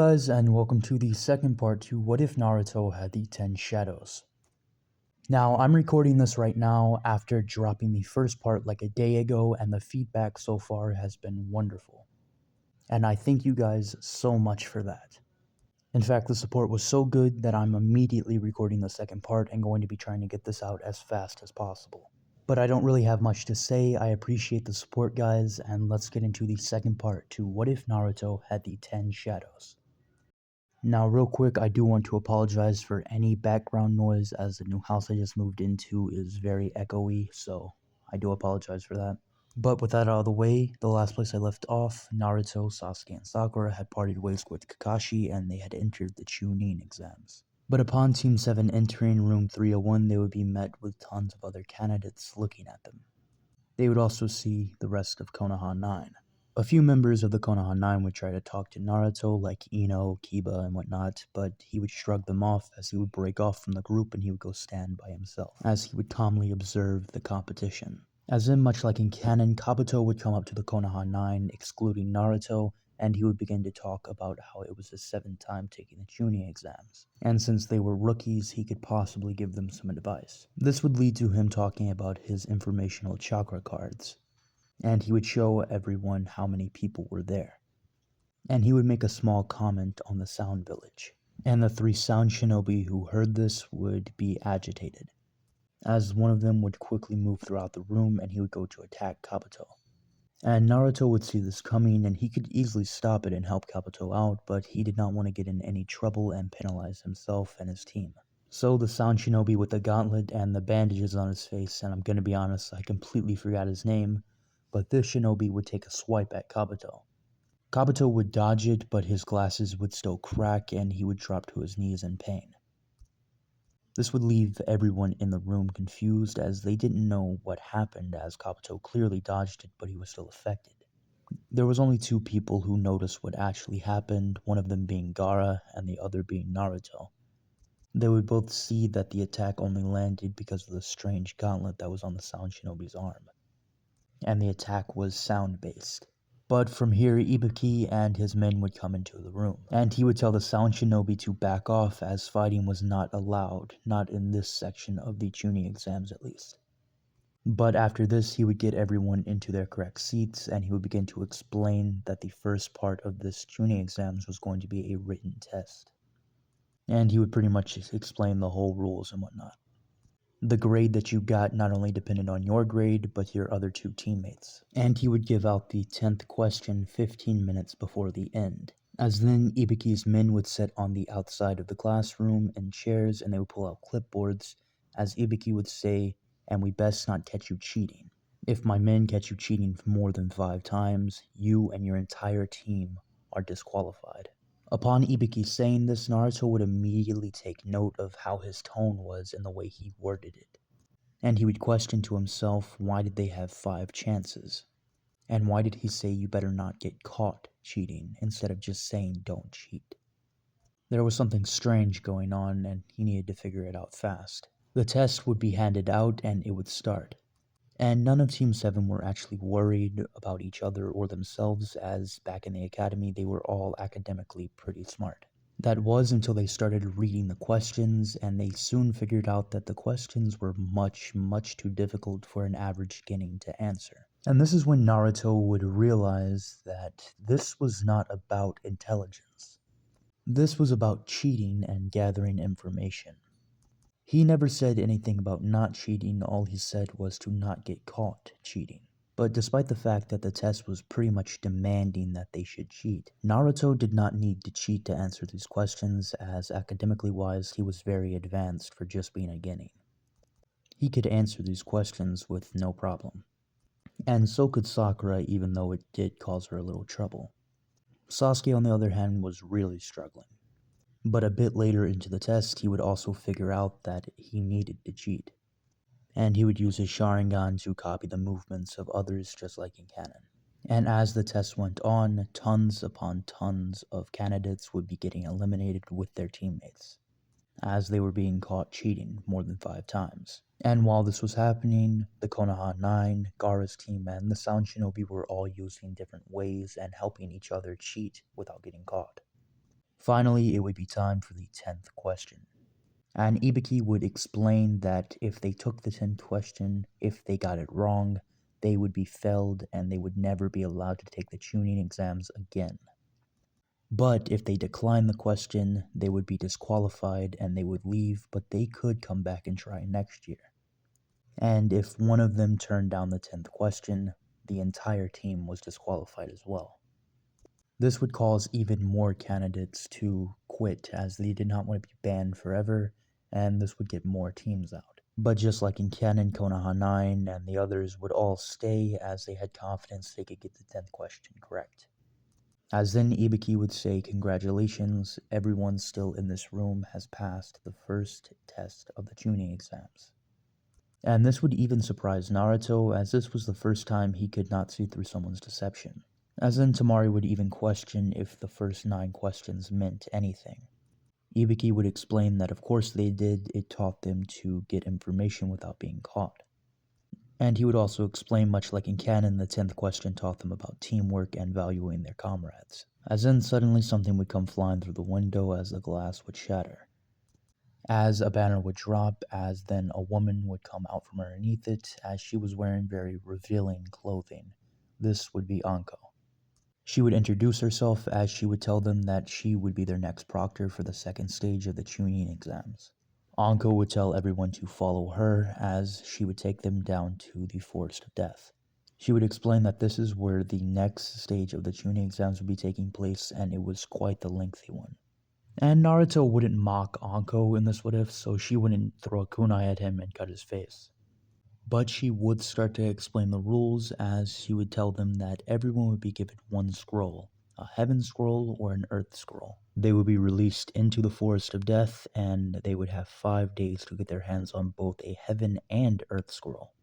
guys, and welcome to the second part to What If Naruto Had the 10 Shadows. Now, I'm recording this right now after dropping the first part like a day ago, and the feedback so far has been wonderful. And I thank you guys so much for that. In fact, the support was so good that I'm immediately recording the second part and going to be trying to get this out as fast as possible. But I don't really have much to say. I appreciate the support, guys, and let's get into the second part to What If Naruto Had the 10 Shadows. Now, real quick, I do want to apologize for any background noise, as the new house I just moved into is very echoey, so I do apologize for that. But with that out of the way, the last place I left off, Naruto, Sasuke, and Sakura had parted ways with Kakashi, and they had entered the Chunin exams. But upon Team 7 entering room 301, they would be met with tons of other candidates looking at them. They would also see the rest of Konoha 9. A few members of the Konoha 9 would try to talk to Naruto, like Ino, Kiba, and whatnot, but he would shrug them off as he would break off from the group and he would go stand by himself, as he would calmly observe the competition. As in, much like in canon, Kabuto would come up to the Konoha 9, excluding Naruto, and he would begin to talk about how it was his 7th time taking the Chunin exams, and since they were rookies, he could possibly give them some advice. This would lead to him talking about his informational chakra cards, and he would show everyone how many people were there. And he would make a small comment on the sound village. And the 3 sound shinobi who heard this would be agitated, as one of them would quickly move throughout the room and he would go to attack Kabuto. And Naruto would see this coming and he could easily stop it and help Kabuto out, but he did not want to get in any trouble and penalize himself and his team. So the sound shinobi with the gauntlet and the bandages on his face, and I'm gonna be honest, I completely forgot his name, but this shinobi would take a swipe at Kabuto. Kabuto would dodge it, but his glasses would still crack and he would drop to his knees in pain. This would leave everyone in the room confused, as they didn't know what happened, as Kabuto clearly dodged it, but he was still affected. There was only 2 people who noticed what actually happened, one of them being Gaara and the other being Naruto. They would both see that the attack only landed because of the strange gauntlet that was on the sound shinobi's arm, and the attack was sound-based. But from here, Ibiki and his men would come into the room, and he would tell the sound shinobi to back off, as fighting was not allowed, not in this section of the Chunin exams at least. But after this, he would get everyone into their correct seats, and he would begin to explain that the first part of this Chunin exams was going to be a written test. And he would pretty much explain the whole rules and whatnot. The grade that you got not only depended on your grade, but your other 2 teammates. And he would give out the 10th question 15 minutes before the end. As then, Ibiki's men would sit on the outside of the classroom in chairs and they would pull out clipboards, as Ibiki would say, "And we best not catch you cheating. If my men catch you cheating more than 5 times, you and your entire team are disqualified." Upon Ibiki saying this, Naruto would immediately take note of how his tone was and the way he worded it. And he would question to himself, why did they have 5 chances? And why did he say you better not get caught cheating instead of just saying don't cheat? There was something strange going on and he needed to figure it out fast. The test would be handed out and it would start. And none of Team 7 were actually worried about each other or themselves, as back in the academy they were all academically pretty smart. That was until they started reading the questions, and they soon figured out that the questions were much too difficult for an average Genin to answer. And this is when Naruto would realize that this was not about intelligence. This was about cheating and gathering information. He never said anything about not cheating, all he said was to not get caught cheating. But despite the fact that the test was pretty much demanding that they should cheat, Naruto did not need to cheat to answer these questions, as academically wise he was very advanced for just being a Genin. He could answer these questions with no problem. And so could Sakura, even though it did cause her a little trouble. Sasuke, on the other hand, was really struggling. But a bit later into the test, he would also figure out that he needed to cheat. And he would use his Sharingan to copy the movements of others, just like in canon. And as the test went on, tons upon tons of candidates would be getting eliminated with their teammates, as they were being caught cheating more than 5 times. And while this was happening, the Konoha 9, Gaara's team, and the Sound Shinobi were all using different ways and helping each other cheat without getting caught. Finally, it would be time for the 10th question. And Ibiki would explain that if they took the 10th question, if they got it wrong, they would be failed and they would never be allowed to take the Chunin exams again. But if they declined the question, they would be disqualified and they would leave, but they could come back and try next year. And if one of them turned down the 10th question, the entire team was disqualified as well. This would cause even more candidates to quit as they did not want to be banned forever, and this would get more teams out. But just like in canon, Konoha 9 and the others would all stay as they had confidence they could get the 10th question correct. As then Ibiki would say, congratulations, everyone still in this room has passed the first test of the Chunin exams. And this would even surprise Naruto, as this was the first time he could not see through someone's deception. As then Tamari would even question if the first 9 questions meant anything. Ibiki would explain that of course they did, it taught them to get information without being caught. And he would also explain, much like in canon, the 10th question taught them about teamwork and valuing their comrades. As then suddenly something would come flying through the window as the glass would shatter. As a banner would drop, as then a woman would come out from underneath it, as she was wearing very revealing clothing. This would be Anko. She would introduce herself as she would tell them that she would be their next proctor for the second stage of the Chunin exams. Anko would tell everyone to follow her as she would take them down to the Forest of Death. She would explain that this is where the next stage of the Chunin exams would be taking place, and it was quite the lengthy one. And Naruto wouldn't mock Anko in this what if, so she wouldn't throw a kunai at him and cut his face. But she would start to explain the rules as she would tell them that everyone would be given one scroll, a heaven scroll or an earth scroll. They would be released into the Forest of Death, and they would have 5 days to get their hands on both a heaven and earth scroll.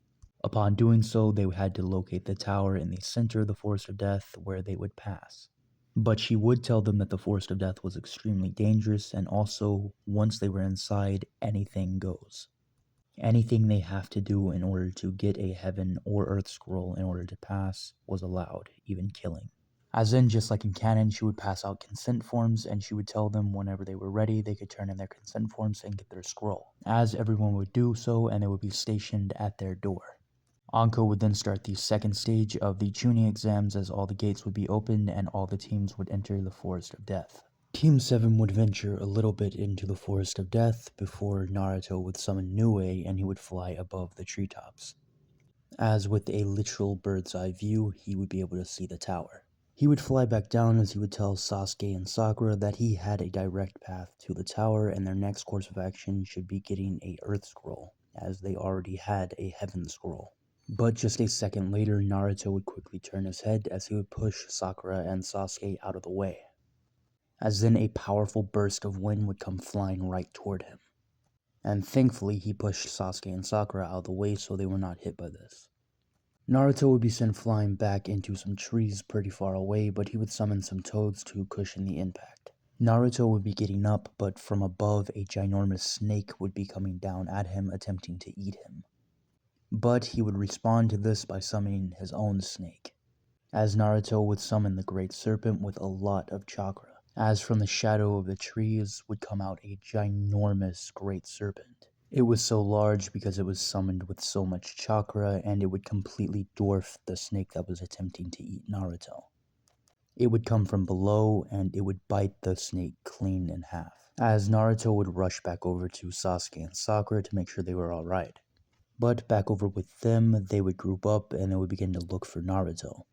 Upon doing so, they had to locate the tower in the center of the Forest of Death where they would pass. But she would tell them that the Forest of Death was extremely dangerous, and also, once they were inside, anything goes. Anything they have to do in order to get a heaven or earth scroll in order to pass was allowed, even killing. As in, just like in canon, she would pass out consent forms, and she would tell them whenever they were ready, they could turn in their consent forms and get their scroll. As everyone would do so, and they would be stationed at their door. Anko would then start the second stage of the Chunin exams as all the gates would be opened and all the teams would enter the Forest of Death. Team 7 would venture a little bit into the Forest of Death before Naruto would summon Nue and he would fly above the treetops. As with a literal bird's eye view, he would be able to see the tower. He would fly back down as he would tell Sasuke and Sakura that he had a direct path to the tower and their next course of action should be getting a Earth Scroll, as they already had a Heaven Scroll. But just a second later, Naruto would quickly turn his head as he would push Sakura and Sasuke out of the way. As then a powerful burst of wind would come flying right toward him. And thankfully, he pushed Sasuke and Sakura out of the way so they were not hit by this. Naruto would be sent flying back into some trees pretty far away, but he would summon some toads to cushion the impact. Naruto would be getting up, but from above a ginormous snake would be coming down at him, attempting to eat him. But he would respond to this by summoning his own snake, as Naruto would summon the Great Serpent with a lot of chakra. As from the shadow of the trees would come out a ginormous Great Serpent. It was so large because it was summoned with so much chakra, and it would completely dwarf the snake that was attempting to eat Naruto. It would come from below, and it would bite the snake clean in half, as Naruto would rush back over to Sasuke and Sakura to make sure they were alright. But back over with them, they would group up and they would begin to look for Naruto,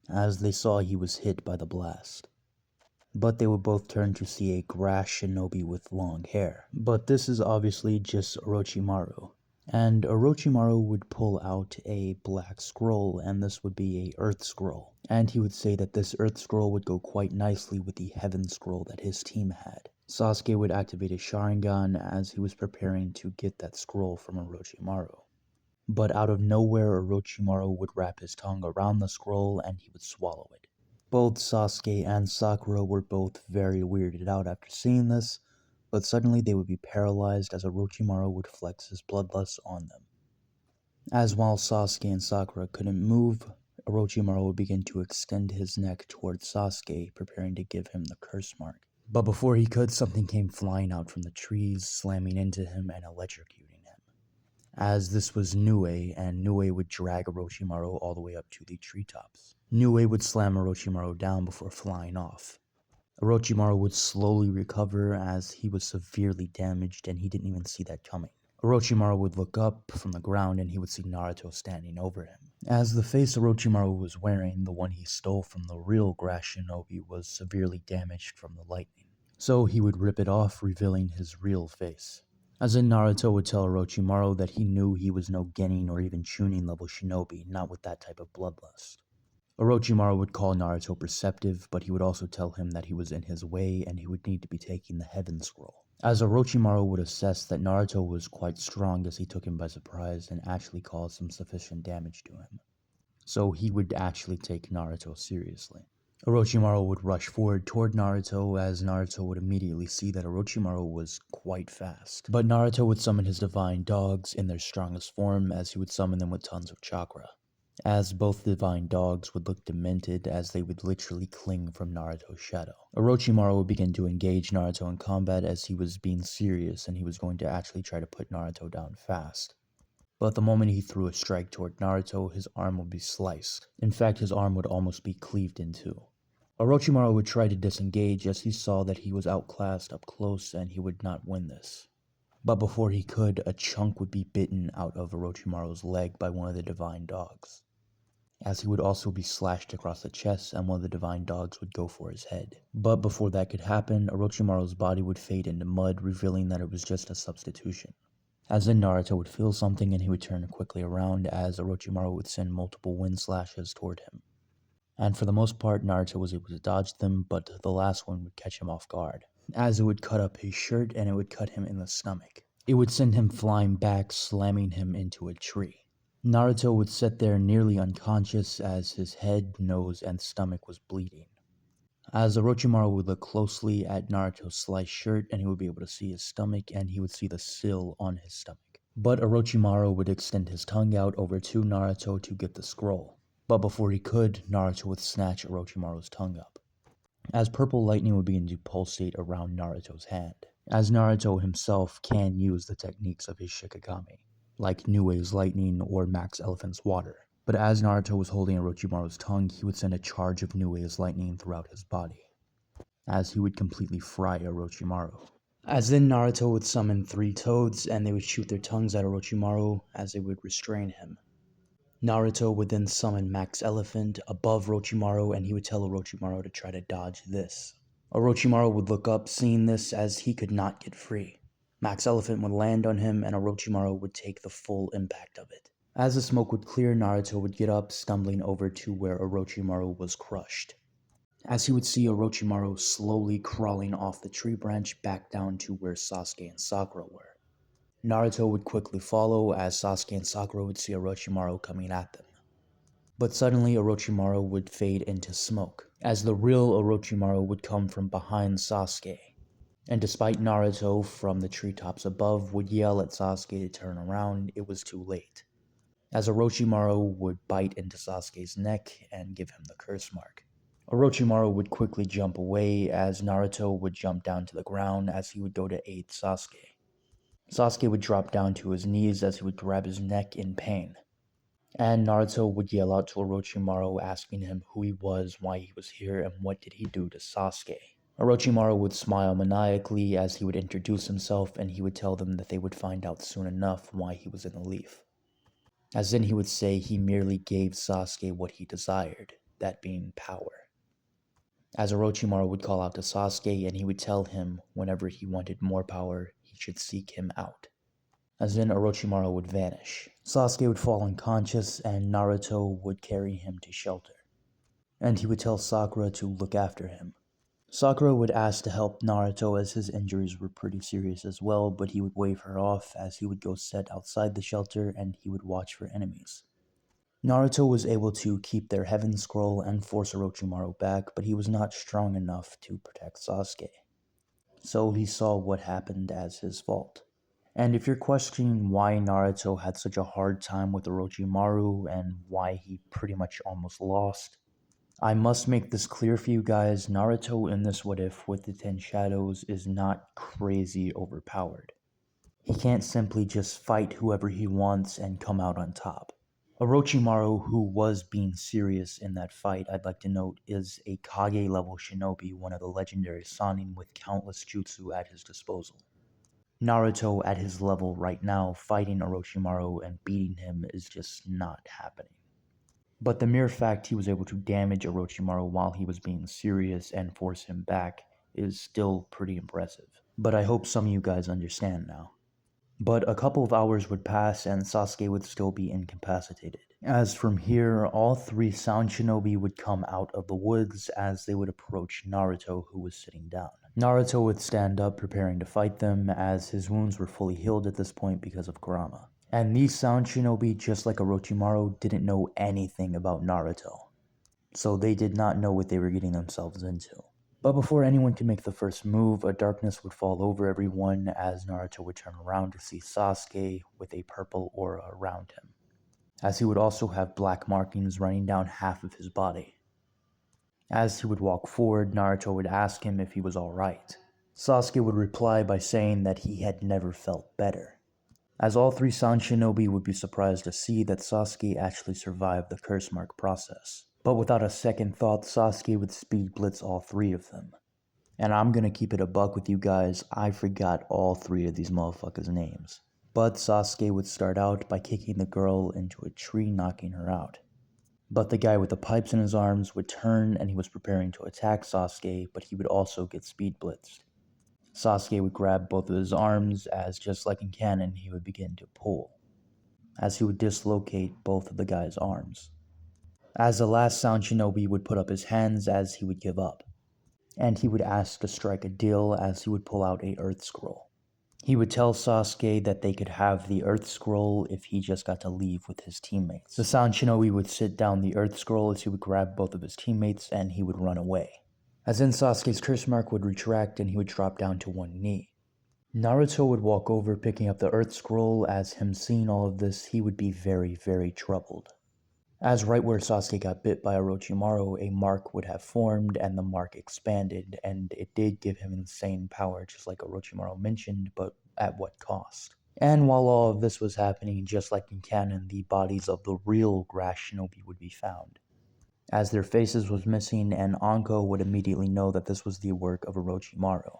as they saw he was hit by the blast. But they would both turn to see a grass shinobi with long hair. But this is obviously just Orochimaru. And Orochimaru would pull out a black scroll, and this would be a earth scroll. And he would say that this earth scroll would go quite nicely with the heaven scroll that his team had. Sasuke would activate his Sharingan as he was preparing to get that scroll from Orochimaru. But out of nowhere, Orochimaru would wrap his tongue around the scroll and he would swallow it. Both Sasuke and Sakura were both very weirded out after seeing this, but suddenly they would be paralyzed as Orochimaru would flex his bloodlust on them. As while Sasuke and Sakura couldn't move, Orochimaru would begin to extend his neck towards Sasuke, preparing to give him the curse mark. But before he could, something came flying out from the trees, slamming into him and electrocuting him. As this was Nue, and Nue would drag Orochimaru all the way up to the treetops. Nue would slam Orochimaru down before flying off. Orochimaru would slowly recover as he was severely damaged and he didn't even see that coming. Orochimaru would look up from the ground and he would see Naruto standing over him. As the face Orochimaru was wearing, the one he stole from the real Grass Shinobi, was severely damaged from the lightning. So he would rip it off, revealing his real face. As in, Naruto would tell Orochimaru that he knew he was no Genin or even Chunin level shinobi, not with that type of bloodlust. Orochimaru would call Naruto perceptive, but he would also tell him that he was in his way and he would need to be taking the Heaven Scroll. As Orochimaru would assess that Naruto was quite strong as he took him by surprise and actually caused some sufficient damage to him. So he would actually take Naruto seriously. Orochimaru would rush forward toward Naruto as Naruto would immediately see that Orochimaru was quite fast. But Naruto would summon his divine dogs in their strongest form as he would summon them with tons of chakra. As both divine dogs would look demented as they would literally cling from Naruto's shadow. Orochimaru would begin to engage Naruto in combat as he was being serious and he was going to actually try to put Naruto down fast. But the moment he threw a strike toward Naruto, his arm would be sliced. In fact, his arm would almost be cleaved in two. Orochimaru would try to disengage as he saw that he was outclassed up close and he would not win this. But before he could, a chunk would be bitten out of Orochimaru's leg by one of the divine dogs. As he would also be slashed across the chest and one of the divine dogs would go for his head. But before that could happen, Orochimaru's body would fade into mud, revealing that it was just a substitution. As in, Naruto would feel something and he would turn quickly around as Orochimaru would send multiple wind slashes toward him. And for the most part, Naruto was able to dodge them, but the last one would catch him off guard, as it would cut up his shirt and it would cut him in the stomach. It would send him flying back, slamming him into a tree. Naruto would sit there nearly unconscious as his head, nose, and stomach was bleeding. As Orochimaru would look closely at Naruto's sliced shirt and he would be able to see his stomach and he would see the sill on his stomach. But Orochimaru would extend his tongue out over to Naruto to get the scroll. But before he could, Naruto would snatch Orochimaru's tongue up. As purple lightning would begin to pulsate around Naruto's hand. As Naruto himself can use the techniques of his Shikigami, like Nue's lightning or Max Elephant's water. But as Naruto was holding Orochimaru's tongue, he would send a charge of Nue's lightning throughout his body, as he would completely fry Orochimaru. As then Naruto would summon 3 toads, and they would shoot their tongues at Orochimaru as they would restrain him. Naruto would then summon Max Elephant above Orochimaru, and he would tell Orochimaru to try to dodge this. Orochimaru would look up, seeing this, as he could not get free. Max Elephant would land on him, and Orochimaru would take the full impact of it. As the smoke would clear, Naruto would get up, stumbling over to where Orochimaru was crushed. As he would see Orochimaru slowly crawling off the tree branch back down to where Sasuke and Sakura were. Naruto would quickly follow as Sasuke and Sakura would see Orochimaru coming at them. But suddenly Orochimaru would fade into smoke, as the real Orochimaru would come from behind Sasuke. And despite Naruto from the treetops above would yell at Sasuke to turn around, it was too late, as Orochimaru would bite into Sasuke's neck and give him the curse mark. Orochimaru would quickly jump away as Naruto would jump down to the ground as he would go to aid Sasuke. Sasuke would drop down to his knees as he would grab his neck in pain. And Naruto would yell out to Orochimaru, asking him who he was, why he was here, and what did he do to Sasuke. Orochimaru would smile maniacally as he would introduce himself, and he would tell them that they would find out soon enough why he was in the leaf. As then he would say he merely gave Sasuke what he desired, that being power. As Orochimaru would call out to Sasuke, and he would tell him whenever he wanted more power, he should seek him out. As then Orochimaru would vanish. Sasuke would fall unconscious, and Naruto would carry him to shelter. And he would tell Sakura to look after him. Sakura would ask to help Naruto as his injuries were pretty serious as well, but he would wave her off as he would go sit outside the shelter and he would watch for enemies. Naruto was able to keep their Heaven Scroll and force Orochimaru back, but he was not strong enough to protect Sasuke. So he saw what happened as his fault. And if you're questioning why Naruto had such a hard time with Orochimaru and why he pretty much almost lost, I must make this clear for you guys, Naruto in this what if with the 10 shadows is not crazy overpowered. He can't simply just fight whoever he wants and come out on top. Orochimaru, who was being serious in that fight, I'd like to note, is a Kage level shinobi, one of the legendary Sannin with countless jutsu at his disposal. Naruto at his level right now, fighting Orochimaru and beating him is just not happening. But the mere fact he was able to damage Orochimaru while he was being serious and force him back is still pretty impressive. But I hope some of you guys understand now. But a couple of hours would pass and Sasuke would still be incapacitated. As from here, all three sound shinobi would come out of the woods as they would approach Naruto, who was sitting down. Naruto would stand up preparing to fight them as his wounds were fully healed at this point because of Kurama. And these sound shinobi, just like Orochimaru, didn't know anything about Naruto. So they did not know what they were getting themselves into. But before anyone could make the first move, a darkness would fall over everyone as Naruto would turn around to see Sasuke with a purple aura around him, as he would also have black markings running down half of his body. As he would walk forward, Naruto would ask him if he was alright. Sasuke would reply by saying that he had never felt better, as all three sound shinobi would be surprised to see that Sasuke actually survived the curse mark process. But without a second thought, Sasuke would speed blitz all three of them. And I'm gonna keep it a buck with you guys, I forgot all three of these motherfuckers' names. But Sasuke would start out by kicking the girl into a tree, knocking her out. But the guy with the pipes in his arms would turn and he was preparing to attack Sasuke, but he would also get speed blitzed. Sasuke would grab both of his arms as, just like in canon, he would begin to pull, as he would dislocate both of the guy's arms. As the last sound shinobi would put up his hands as he would give up, and he would ask to strike a deal as he would pull out a earth scroll. He would tell Sasuke that they could have the earth scroll if he just got to leave with his teammates. The sound shinobi would sit down the earth scroll as he would grab both of his teammates and he would run away. As then Sasuke's curse mark would retract and he would drop down to one knee. Naruto would walk over picking up the earth scroll. As him seeing all of this, he would be very, very troubled. As right where Sasuke got bit by Orochimaru, a mark would have formed and the mark expanded, and it did give him insane power, just like Orochimaru mentioned, but at what cost? And while all of this was happening, just like in canon, the bodies of the real grass shinobi would be found, as their faces was missing, and Anko would immediately know that this was the work of Orochimaru.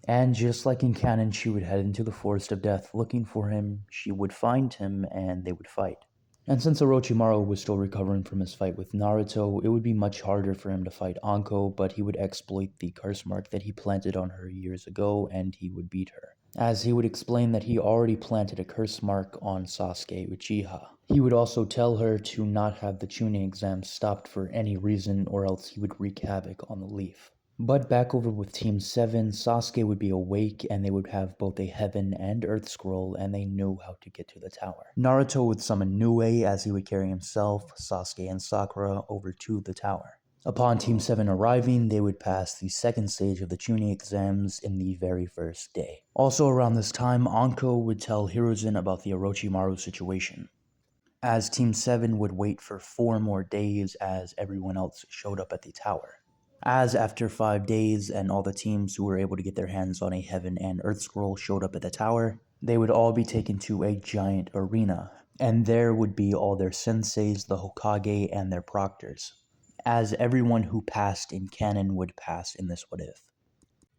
And just like in canon, she would head into the Forest of Death looking for him, she would find him, and they would fight. And since Orochimaru was still recovering from his fight with Naruto, it would be much harder for him to fight Anko, but he would exploit the curse mark that he planted on her years ago, and he would beat her, as he would explain that he already planted a curse mark on Sasuke Uchiha. He would also tell her to not have the Chunin exam stopped for any reason, or else he would wreak havoc on the leaf. But back over with Team 7, Sasuke would be awake and they would have both a heaven and earth scroll, and they knew how to get to the tower. Naruto would summon Nue as he would carry himself, Sasuke, and Sakura over to the tower. Upon Team 7 arriving, they would pass the second stage of the Chunin exams in the very first day. Also around this time, Anko would tell Hiruzen about the Orochimaru situation, as Team 7 would wait for 4 more days as everyone else showed up at the tower. As after 5 days and all the teams who were able to get their hands on a Heaven and Earth Scroll showed up at the tower, they would all be taken to a giant arena, and there would be all their senseis, the Hokage, and their proctors, as everyone who passed in canon would pass in this what if,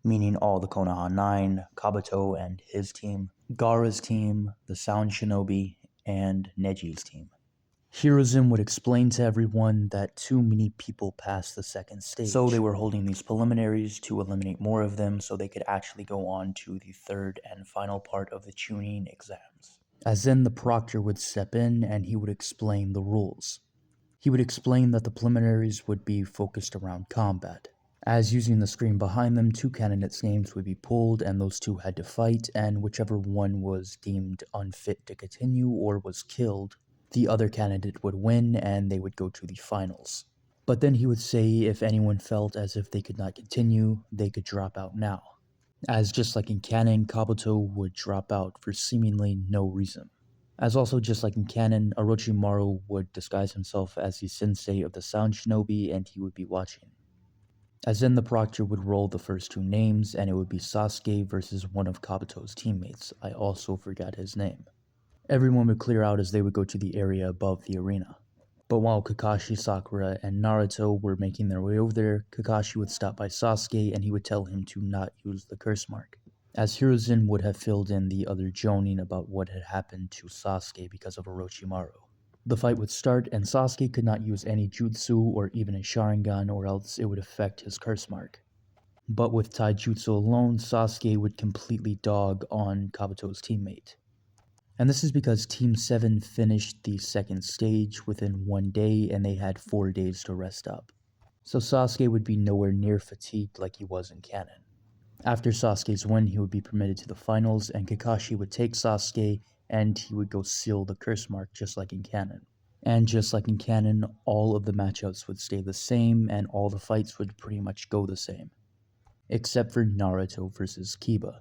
meaning all the Konoha 9, Kabuto and his team, Gaara's team, the Sound Shinobi, and Neji's team. Hiruzen would explain to everyone that too many people passed the second stage, so they were holding these preliminaries to eliminate more of them so they could actually go on to the third and final part of the Chunin exams. As then the proctor would step in and he would explain the rules. He would explain that the preliminaries would be focused around combat, as using the screen behind them, 2 candidates' names would be pulled and those 2 had to fight, and whichever one was deemed unfit to continue or was killed, the other candidate would win and they would go to the finals. But then he would say if anyone felt as if they could not continue, they could drop out now, as just like in canon, Kabuto would drop out for seemingly no reason. As also, just like in canon, Orochimaru would disguise himself as the sensei of the Sound Shinobi and he would be watching. As in, the proctor would roll the first two names and it would be Sasuke versus one of Kabuto's teammates. I also forgot his name. Everyone would clear out as they would go to the area above the arena. But while Kakashi, Sakura, and Naruto were making their way over there, Kakashi would stop by Sasuke and he would tell him to not use the curse mark, as Hiruzen would have filled in the other Jonin about what had happened to Sasuke because of Orochimaru. The fight would start and Sasuke could not use any jutsu or even a Sharingan or else it would affect his curse mark. But with taijutsu alone, Sasuke would completely dog on Kabuto's teammate. And this is because Team 7 finished the second stage within 1 day and they had 4 days to rest up. So Sasuke would be nowhere near fatigued like he was in canon. After Sasuke's win, he would be permitted to the finals and Kakashi would take Sasuke and he would go seal the curse mark just like in canon. And just like in canon, all of the matchups would stay the same and all the fights would pretty much go the same. Except for Naruto versus Kiba.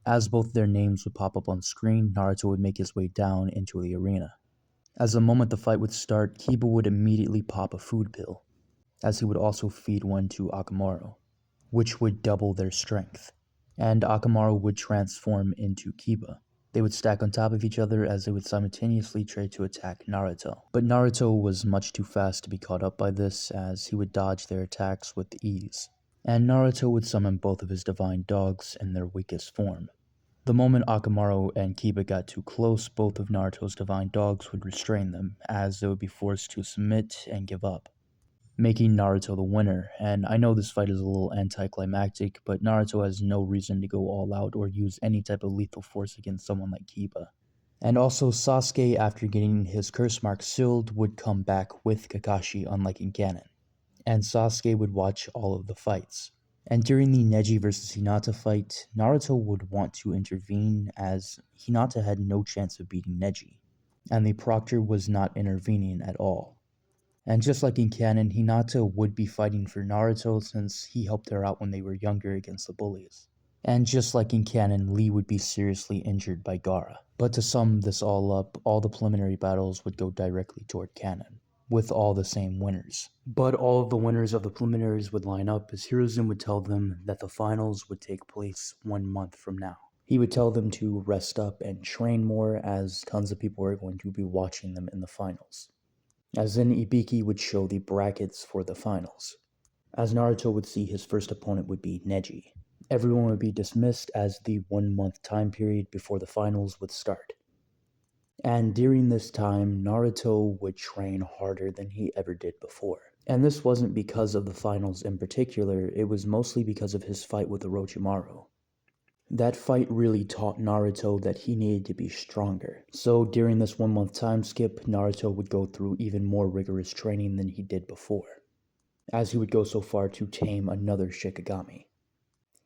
As both their names would pop up on screen, Naruto would make his way down into the arena. As the moment the fight would start, Kiba would immediately pop a food pill, as he would also feed one to Akamaru, which would double their strength. And Akamaru would transform into Kiba. They would stack on top of each other as they would simultaneously try to attack Naruto. But Naruto was much too fast to be caught up by this, as he would dodge their attacks with ease. And Naruto would summon both of his divine dogs in their weakest form. The moment Akamaru and Kiba got too close, both of Naruto's divine dogs would restrain them, as they would be forced to submit and give up, making Naruto the winner. And I know this fight is a little anticlimactic, but Naruto has no reason to go all out or use any type of lethal force against someone like Kiba. And also, Sasuke, after getting his curse mark sealed, would come back with Kakashi, unlike in canon. And Sasuke would watch all of the fights. And during the Neji vs Hinata fight, Naruto would want to intervene as Hinata had no chance of beating Neji, and the proctor was not intervening at all. And just like in canon, Hinata would be fighting for Naruto since he helped her out when they were younger against the bullies. And just like in canon, Lee would be seriously injured by Gaara. But to sum this all up, all the preliminary battles would go directly toward canon, with all the same winners. But all of the winners of the preliminaries would line up as Hiruzen would tell them that the finals would take place 1 month from now. He would tell them to rest up and train more as tons of people are going to be watching them in the finals. As then Ibiki would show the brackets for the finals. As Naruto would see his first opponent would be Neji. Everyone would be dismissed as the 1 month time period before the finals would start. And during this time, Naruto would train harder than he ever did before. And this wasn't because of the finals in particular, it was mostly because of his fight with Orochimaru. That fight really taught Naruto that he needed to be stronger. So during this 1 month time skip, Naruto would go through even more rigorous training than he did before, as he would go so far to tame another Shikigami.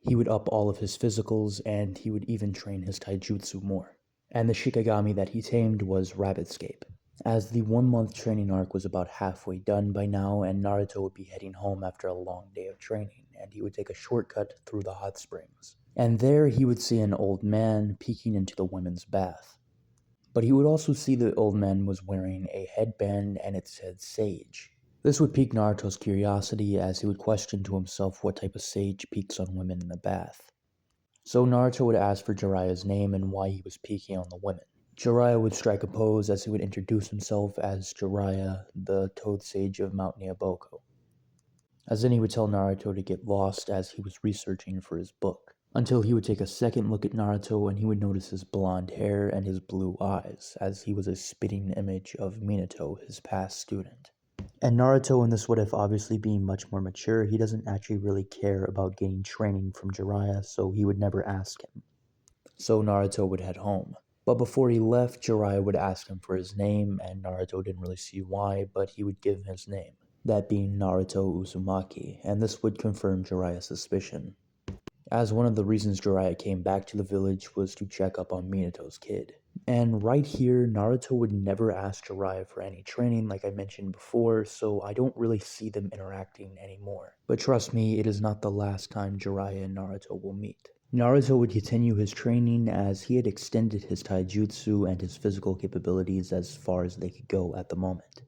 He would up all of his physicals and he would even train his taijutsu more. And the Shikigami that he tamed was Rabbitscape. As the 1 month training arc was about halfway done by now and Naruto would be heading home after a long day of training and he would take a shortcut through the hot springs. And there he would see an old man peeking into the women's bath. But he would also see the old man was wearing a headband and it said Sage. This would pique Naruto's curiosity as he would question to himself what type of sage peeks on women in the bath. So Naruto would ask for Jiraiya's name and why he was peeking on the women. Jiraiya would strike a pose as he would introduce himself as Jiraiya, the Toad Sage of Mount Nyaboko. As then he would tell Naruto to get lost as he was researching for his book, until he would take a second look at Naruto and he would notice his blonde hair and his blue eyes, as he was a spitting image of Minato, his past student. And Naruto, in this what if obviously being much more mature, he doesn't actually really care about getting training from Jiraiya, so he would never ask him. So Naruto would head home. But before he left, Jiraiya would ask him for his name, and Naruto didn't really see why, but he would give him his name, that being Naruto Uzumaki, and this would confirm Jiraiya's suspicion, as one of the reasons Jiraiya came back to the village was to check up on Minato's kid. And right here, Naruto would never ask Jiraiya for any training like I mentioned before, so I don't really see them interacting anymore. But trust me, it is not the last time Jiraiya and Naruto will meet. Naruto would continue his training as he had extended his taijutsu and his physical capabilities as far as they could go at the moment.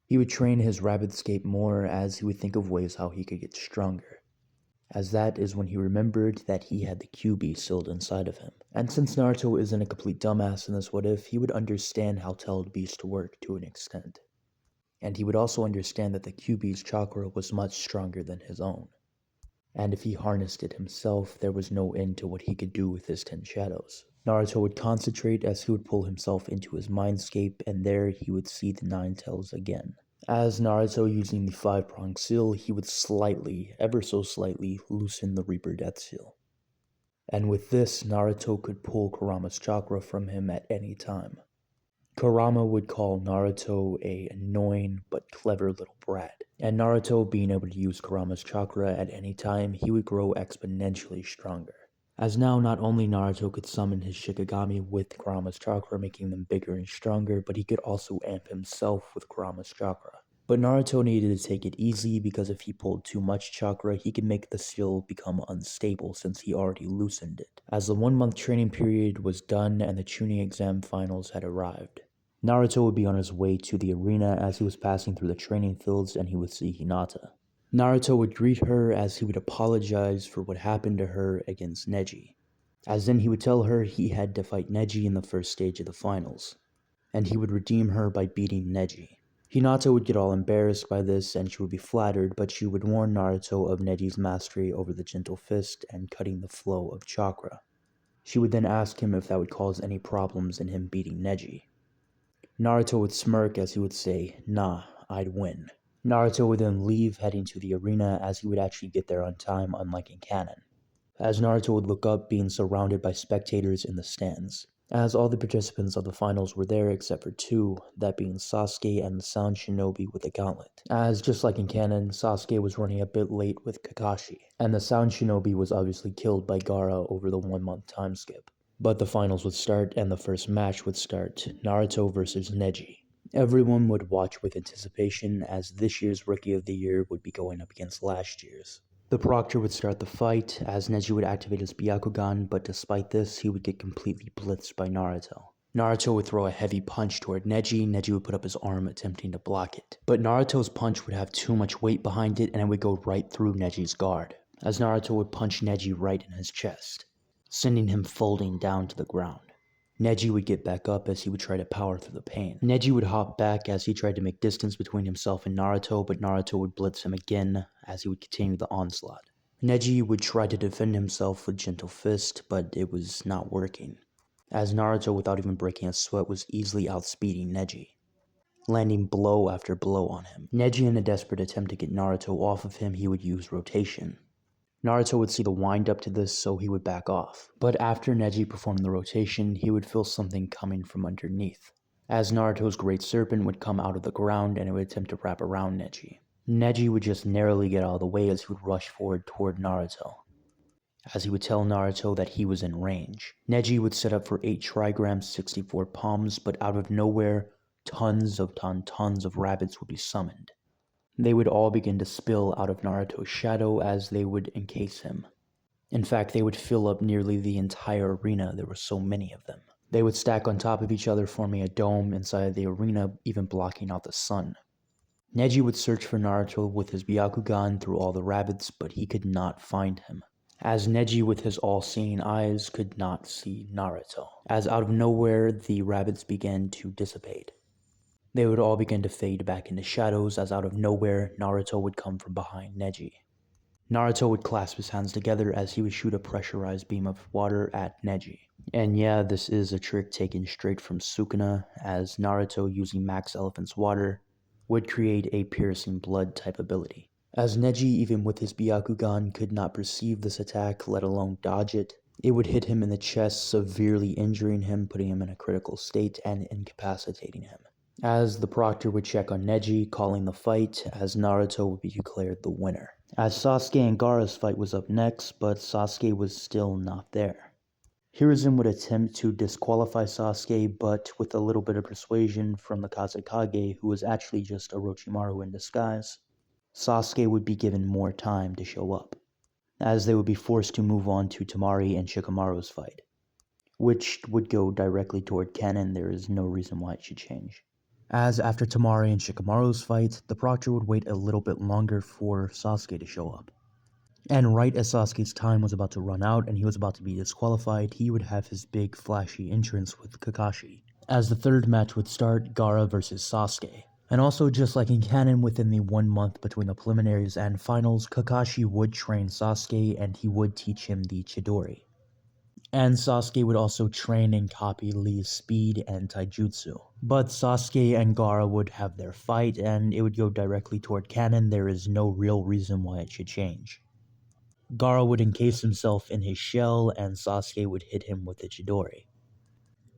He would train his rapid escape more as he would think of ways how he could get stronger, as that is when he remembered that he had the QB sealed inside of him. And since Naruto isn't a complete dumbass in this what if, he would understand how Tailed Beast worked to an extent. And he would also understand that the QB's chakra was much stronger than his own. And if he harnessed it himself, there was no end to what he could do with his 10 shadows. Naruto would concentrate as he would pull himself into his mindscape, and there he would see the 9 tails again. As Naruto using the 5-pronged seal, he would slightly, ever so slightly, loosen the Reaper Death Seal. And with this, Naruto could pull Kurama's chakra from him at any time. Kurama would call Naruto a annoying but clever little brat. And Naruto being able to use Kurama's chakra at any time, he would grow exponentially stronger. As now not only Naruto could summon his Shikigami with Kurama's chakra, making them bigger and stronger, but he could also amp himself with Kurama's chakra. But Naruto needed to take it easy because if he pulled too much chakra, he could make the seal become unstable since he already loosened it. As the 1-month training period was done and the Chunin exam finals had arrived, Naruto would be on his way to the arena as he was passing through the training fields and he would see Hinata. Naruto would greet her as he would apologize for what happened to her against Neji, as then he would tell her he had to fight Neji in the first stage of the finals, and he would redeem her by beating Neji. Hinata would get all embarrassed by this and she would be flattered, but she would warn Naruto of Neji's mastery over the gentle fist and cutting the flow of chakra. She would then ask him if that would cause any problems in him beating Neji. Naruto would smirk as he would say, "Nah, I'd win." Naruto would then leave heading to the arena as he would actually get there on time, unlike in canon. As Naruto would look up being surrounded by spectators in the stands, as all the participants of the finals were there except for 2, that being Sasuke and the Sound Shinobi with the gauntlet. As just like in canon, Sasuke was running a bit late with Kakashi, and the Sound Shinobi was obviously killed by Gaara over the 1-month time skip. But the finals would start and the first match would start, Naruto versus Neji. Everyone would watch with anticipation as this year's Rookie of the Year would be going up against last year's. The Proctor would start the fight as Neji would activate his Byakugan, but despite this, he would get completely blitzed by Naruto. Naruto would throw a heavy punch toward Neji. Neji would put up his arm attempting to block it. But Naruto's punch would have too much weight behind it and it would go right through Neji's guard, as Naruto would punch Neji right in his chest, sending him folding down to the ground. Neji would get back up as he would try to power through the pain. Neji would hop back as he tried to make distance between himself and Naruto, but Naruto would blitz him again as he would continue the onslaught. Neji would try to defend himself with gentle fist, but it was not working, as Naruto, without even breaking a sweat, was easily outspeeding Neji, landing blow after blow on him. Neji, in a desperate attempt to get Naruto off of him, he would use rotation. Naruto would see the wind up to this, so he would back off. But after Neji performed the rotation, he would feel something coming from underneath, as Naruto's Great Serpent would come out of the ground and it would attempt to wrap around Neji. Neji would just narrowly get out of the way as he would rush forward toward Naruto, as he would tell Naruto that he was in range. Neji would set up for 8 trigrams, 64 palms, but out of nowhere, tons of rabbits would be summoned. They would all begin to spill out of Naruto's shadow as they would encase him. In fact, they would fill up nearly the entire arena, there were so many of them. They would stack on top of each other, forming a dome inside the arena, even blocking out the sun. Neji would search for Naruto with his Byakugan through all the rabbits, but he could not find him, as Neji with his all-seeing eyes could not see Naruto. As out of nowhere, the rabbits began to dissipate. They would all begin to fade back into shadows as out of nowhere, Naruto would come from behind Neji. Naruto would clasp his hands together as he would shoot a pressurized beam of water at Neji. And yeah, this is a trick taken straight from Sukuna, as Naruto, using Max Elephant's water, would create a piercing blood type ability. As Neji, even with his Byakugan, could not perceive this attack, let alone dodge it, it would hit him in the chest, severely injuring him, putting him in a critical state and incapacitating him. As the Proctor would check on Neji, calling the fight, as Naruto would be declared the winner. As Sasuke and Gaara's fight was up next, but Sasuke was still not there. Hiruzen would attempt to disqualify Sasuke, but with a little bit of persuasion from the Kazekage, who was actually just Orochimaru in disguise, Sasuke would be given more time to show up. as they would be forced to move on to Temari and Shikamaru's fight, which would go directly toward canon. There is no reason why it should change. As after Temari and Shikamaru's fight, the Proctor would wait a little bit longer for Sasuke to show up. And right as Sasuke's time was about to run out and he was about to be disqualified, he would have his big flashy entrance with Kakashi. As the third match would start, Gaara versus Sasuke. And also, just like in canon, within the 1 month between the preliminaries and finals, Kakashi would train Sasuke and he would teach him the Chidori. And Sasuke would also train and copy Lee's speed and taijutsu. But Sasuke and Gaara would have their fight and it would go directly toward canon. There is no real reason why it should change. Gaara would encase himself in his shell and Sasuke would hit him with the Chidori,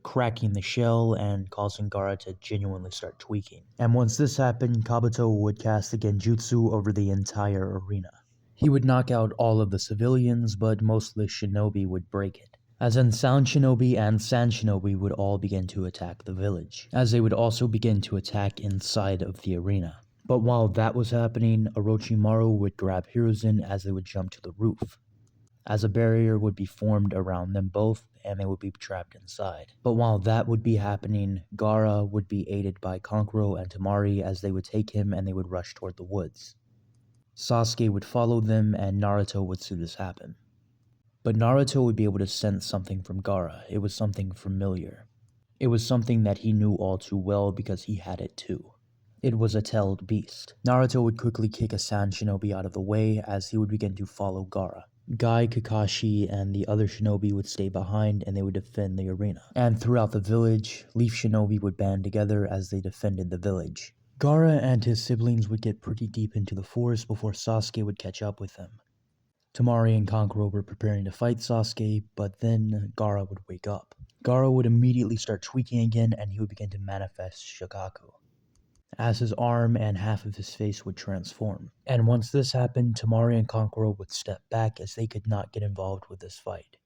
cracking the shell and causing Gaara to genuinely start tweaking. And once this happened, Kabuto would cast the Genjutsu over the entire arena. He would knock out all of the civilians, but most of the shinobi would break it. As in, Sound Shinobi and Sand Shinobi would all begin to attack the village, as they would also begin to attack inside of the arena. But while that was happening, Orochimaru would grab Hiruzen as they would jump to the roof, as a barrier would be formed around them both and they would be trapped inside. But while that would be happening, Gaara would be aided by Kankuro and Temari as they would take him and they would rush toward the woods. Sasuke would follow them and Naruto would see this happen. But Naruto would be able to sense something from Gaara. It was something familiar. It was something that he knew all too well because he had it too. It was a tailed beast. Naruto would quickly kick a Sand Shinobi out of the way as he would begin to follow Gaara. Guy, Kakashi, and the other shinobi would stay behind and they would defend the arena. And throughout the village, Leaf Shinobi would band together as they defended the village. Gaara and his siblings would get pretty deep into the forest before Sasuke would catch up with them. Temari and Kankuro were preparing to fight Sasuke, but then Gaara would wake up. Gaara would immediately start tweaking again and he would begin to manifest Shikaku, as his arm and half of his face would transform. And once this happened, Temari and Kankuro would step back as they could not get involved with this fight.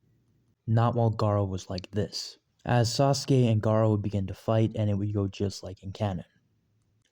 Not while Gaara was like this. As Sasuke and Gaara would begin to fight and it would go just like in canon.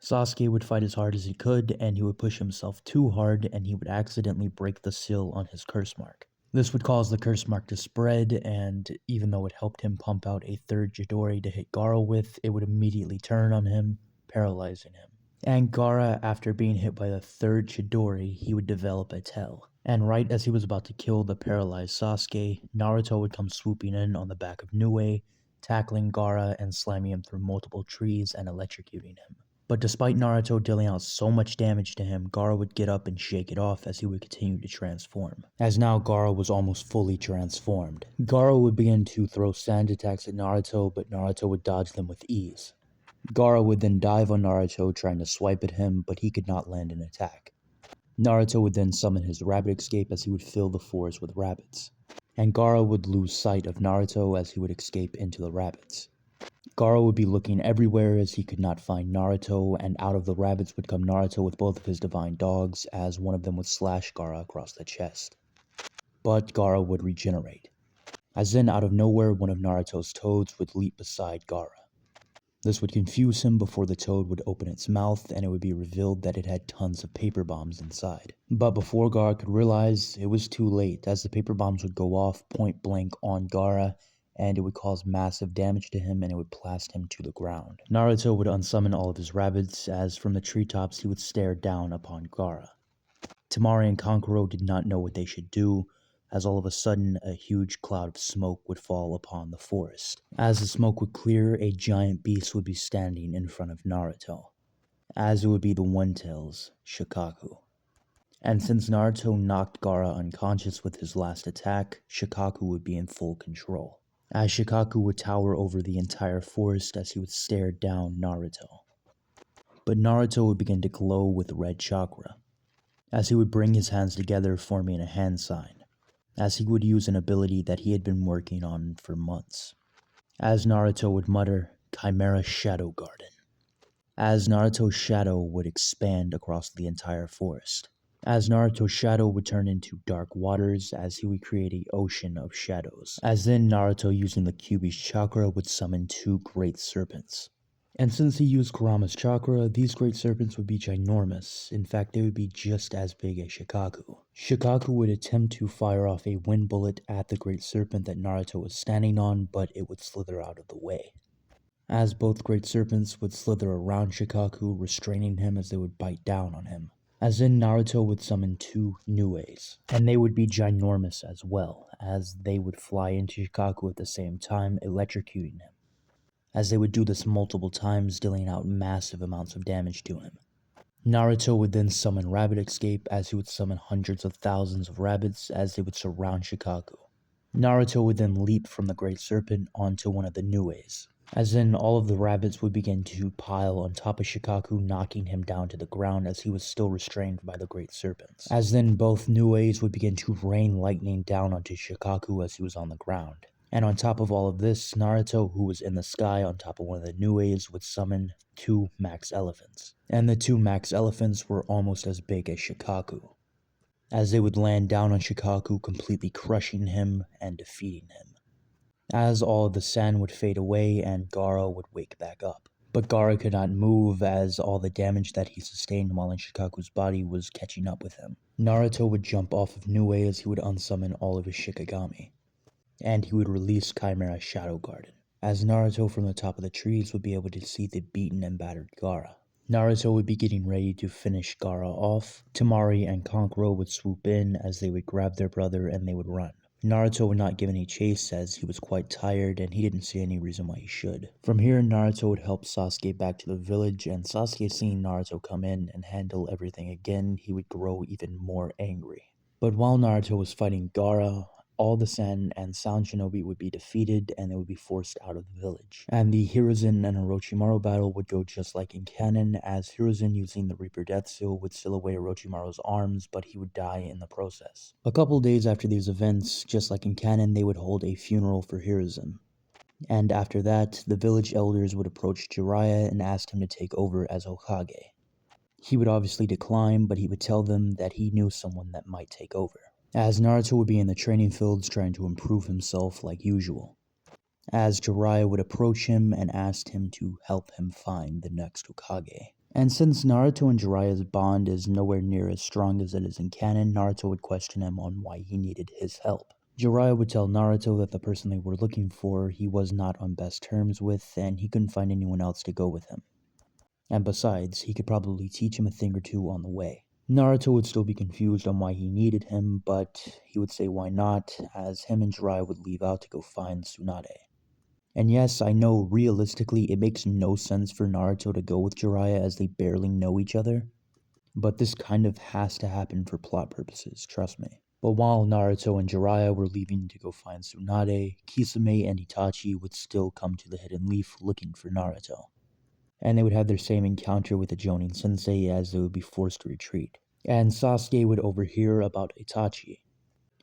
Sasuke would fight as hard as he could and he would push himself too hard and he would accidentally break the seal on his curse mark. This would cause the curse mark to spread, and even though it helped him pump out a third Chidori to hit Gaara with, it would immediately turn on him, paralyzing him. And Gaara, after being hit by the third Chidori, he would develop a tail. And right as he was about to kill the paralyzed Sasuke, Naruto would come swooping in on the back of Nue, tackling Gaara and slamming him through multiple trees and electrocuting him. But despite Naruto dealing out so much damage to him, Gaara would get up and shake it off as he would continue to transform. As now Gaara was almost fully transformed. Gaara would begin to throw sand attacks at Naruto, but Naruto would dodge them with ease. Gaara would then dive on Naruto trying to swipe at him, but he could not land an attack. Naruto would then summon his rabbit escape as he would fill the forest with rabbits. And Gaara would lose sight of Naruto as he would escape into the rabbits. Gaara would be looking everywhere as he could not find Naruto, and out of the rabbits would come Naruto with both of his divine dogs as one of them would slash Gaara across the chest. But Gaara would regenerate. As then out of nowhere one of Naruto's toads would leap beside Gaara. This would confuse him before the toad would open its mouth and it would be revealed that it had tons of paper bombs inside. But before Gaara could realize, it was too late as the paper bombs would go off point blank on Gaara and it would cause massive damage to him and it would blast him to the ground. Naruto would unsummon all of his rabbits as from the treetops he would stare down upon Gaara. Temari and Kankuro did not know what they should do, as all of a sudden a huge cloud of smoke would fall upon the forest. As the smoke would clear, a giant beast would be standing in front of Naruto, as it would be the One-Tail's Shikaku. And since Naruto knocked Gaara unconscious with his last attack, Shikaku would be in full control, as Shikaku would tower over the entire forest as he would stare down Naruto. But Naruto would begin to glow with red chakra, as he would bring his hands together forming a hand sign, as he would use an ability that he had been working on for months. As Naruto would mutter, Chimera Shadow Garden. As Naruto's shadow would expand across the entire forest. As Naruto's shadow would turn into dark waters as he would create an ocean of shadows. As then Naruto using the Kyuubi's chakra would summon two great serpents. And since he used Kurama's chakra, these great serpents would be ginormous. In fact, they would be just as big as Shikaku. Shikaku would attempt to fire off a wind bullet at the great serpent that Naruto was standing on, but it would slither out of the way. As both great serpents would slither around Shikaku, restraining him as they would bite down on him. As in, Naruto would summon two Nues, and they would be ginormous as well, as they would fly into Shikaku at the same time, electrocuting him. As they would do this multiple times, dealing out massive amounts of damage to him. Naruto would then summon Rabbit Escape, as he would summon hundreds of thousands of rabbits as they would surround Shikaku. Naruto would then leap from the Great Serpent onto one of the Nues, as in all of the rabbits would begin to pile on top of Shikaku, knocking him down to the ground as he was still restrained by the Great Serpents. As then both Nues would begin to rain lightning down onto Shikaku as he was on the ground. And on top of all of this, Naruto, who was in the sky on top of one of the Nues, would summon two Max Elephants. And the two Max Elephants were almost as big as Shikaku, as they would land down on Shikaku, completely crushing him and defeating him. As all of the sand would fade away and Gaara would wake back up. But Gaara could not move as all the damage that he sustained while in Shikaku's body was catching up with him. Naruto would jump off of Nue as he would unsummon all of his Shikigami, and he would release Chimera Shadow Garden, as Naruto from the top of the trees would be able to see the beaten and battered Gaara. Naruto would be getting ready to finish Gaara off. Temari and Kankuro would swoop in as they would grab their brother and they would run. Naruto would not give any chase as he was quite tired and he didn't see any reason why he should. From here, Naruto would help Sasuke back to the village, and Sasuke, seeing Naruto come in and handle everything again, he would grow even more angry. But while Naruto was fighting Gaara, all the Sen and Sound Shinobi would be defeated and they would be forced out of the village. And the Hiruzen and Orochimaru battle would go just like in canon, as Hiruzen, using the Reaper Death Seal, would seal away Orochimaru's arms, but he would die in the process. A couple days after these events, just like in canon, they would hold a funeral for Hiruzen. And after that, the village elders would approach Jiraiya and ask him to take over as Hokage. He would obviously decline, but he would tell them that he knew someone that might take over, as Naruto would be in the training fields trying to improve himself like usual, as Jiraiya would approach him and ask him to help him find the next Hokage. And since Naruto and Jiraiya's bond is nowhere near as strong as it is in canon, Naruto would question him on why he needed his help. Jiraiya would tell Naruto that the person they were looking for he was not on best terms with, and he couldn't find anyone else to go with him. And besides, he could probably teach him a thing or two on the way. Naruto would still be confused on why he needed him, but he would say why not, as him and Jiraiya would leave out to go find Tsunade. And yes, I know realistically it makes no sense for Naruto to go with Jiraiya as they barely know each other, but this kind of has to happen for plot purposes, trust me. But while Naruto and Jiraiya were leaving to go find Tsunade, Kisame and Itachi would still come to the Hidden Leaf looking for Naruto, and they would have their same encounter with the Jonin sensei as they would be forced to retreat. And Sasuke would overhear about Itachi,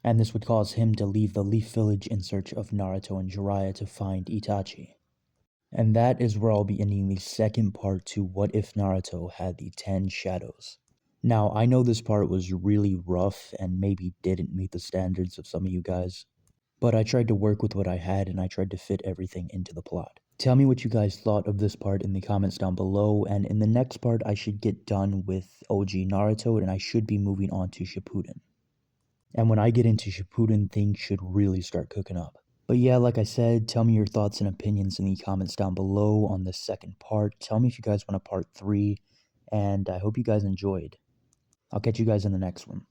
and this would cause him to leave the Leaf Village in search of Naruto and Jiraiya to find Itachi. And that is where I'll be ending the second part to What If Naruto Had the 10 Shadows. Now, I know this part was really rough and maybe didn't meet the standards of some of you guys, but I tried to work with what I had and I tried to fit everything into the plot. Tell me what you guys thought of this part in the comments down below, and in the next part I should get done with OG Naruto and I should be moving on to Shippuden. And when I get into Shippuden, things should really start cooking up. But yeah, like I said, tell me your thoughts and opinions in the comments down below on this second part. Tell me if you guys want a part 3, and I hope you guys enjoyed. I'll catch you guys in the next one.